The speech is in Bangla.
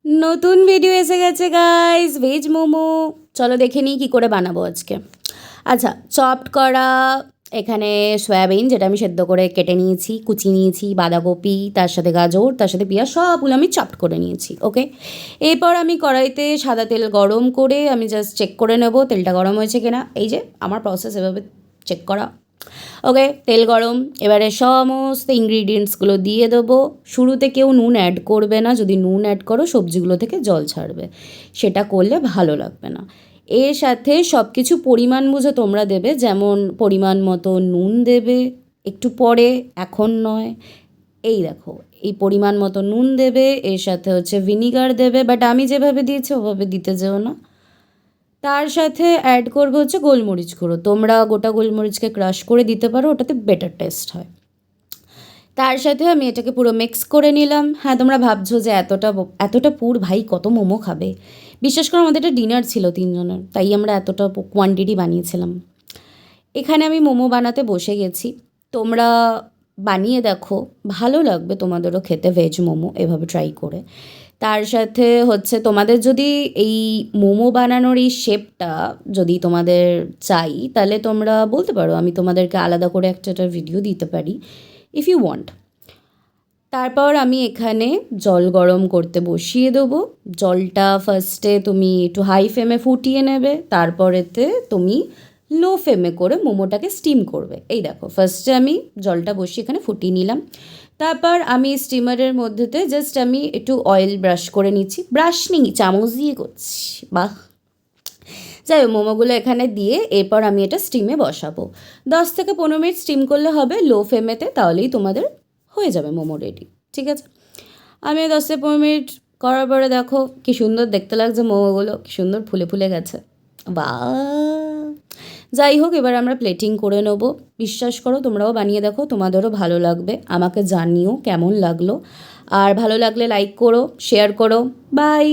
নতুন ভিডিও এসে গেছে গাইস, ভেজ মোমো। চলো দেখে নিই কী করে বানাবো আজকে। আচ্ছা, চপড করা এখানে সয়াবিন, যেটা আমি সেদ্ধ করে কেটে নিয়েছি, কুচি নিয়েছি, বাঁধাকপি, তার সাথে গাজর, তার সাথে পেঁয়াজ, সবগুলো আমি চপড করে নিয়েছি। ওকে, এরপর আমি কড়াইতে সাদা তেল গরম করে আমি জাস্ট চেক করে নেব তেলটা গরম হয়েছে কিনা। এই যে আমার প্রসেস, এভাবে চেক করা। ওকে, তেল গরম, এবারে সমস্ত ইনগ্রিডিয়েন্টসগুলো দিয়ে দেবো। শুরুতে কেউ নুন অ্যাড করবে না, যদি নুন অ্যাড করো সবজিগুলো থেকে জল ছাড়বে, সেটা করলে ভালো লাগবে না। এর সাথে সব কিছু পরিমাণ বুঝে তোমরা দেবে, যেমন পরিমাণ মতো নুন দেবে একটু পরে, এখন নয়। এই দেখো, এই পরিমাণ মতো নুন দেবে, এর সাথে হচ্ছে ভিনিগার দেবে, বাট আমি যেভাবে দিয়েছি ওভাবে দিতে যেও না। তার সাথে অ্যাড করবে হচ্ছে গোলমরিচ গুঁড়ো, তোমরা গোটা গোলমরিচকে ক্রাশ করে দিতে পারো, ওটাতে বেটার টেস্ট হয়। তার সাথে আমি এটাকে পুরো মিক্স করে নিলাম। হ্যাঁ, তোমরা ভাবছো যে এতটা পুর ভাই কত মোমো খাবে। বিশেষ করে আমাদের এটা ডিনার ছিল 3 জনের, তাই আমরা এতটা কোয়ান্টিটি বানিয়েছিলাম। এখানে আমি মোমো বানাতে বসে গেছি, তোমরা বানিয়ে দেখো, ভালো লাগবে তোমাদেরও খেতে ভেজ মোমো, এভাবে ট্রাই করে। তার সাথে হচ্ছে তোমাদের যদি এই মোমো বানানোর এই শেপটা যদি তোমাদের চাই, তাহলে তোমরা বলতে পারো, আমি তোমাদেরকে আলাদা করে একটা ভিডিও দিতে পারি, ইফ ইউ ওয়ান্ট। তারপর আমি এখানে জল গরম করতে বসিয়ে দেবো। জলটা ফার্স্টে তুমি একটু হাই ফ্লেমে ফুটিয়ে নেবে, তারপরেতে তুমি লো ফ্লেমে করে মোমোটাকে স্টিম করবে। এই দেখো, ফার্স্টে আমি জলটা বসিয়ে এখানে ফুটিয়ে নিলাম। তারপর আমি স্টিমারের মধ্যেতে জাস্ট আমি একটু অয়েল ব্রাশ করে নিচ্ছি, ব্রাশ নিই, চামচ দিয়ে করছি, বাহ। যাই হোক, মোমোগুলো এখানে দিয়ে এরপর আমি এটা স্টিমে বসাবো। 10 থেকে 15 মিনিট স্টিম করলে হবে লো ফ্লেমেতে, তাহলেই তোমাদের হয়ে যাবে মোমো রেডি। ঠিক আছে, আমি 10 থেকে 15 মিনিট করার পরে দেখো কি সুন্দর দেখতে লাগছে মোমোগুলো, কি সুন্দর ফুলে ফুলে গেছে, বাহ। যাই হোক, এবার আমরা প্লেটিং করে নেব। বিশ্বাস করো, তোমরাও বানিয়ে দেখো, তোমাদেরও ভালো লাগবে। আমাকে জানিও কেমন লাগলো, আর ভালো লাগলে লাইক করো, শেয়ার করো। বাই।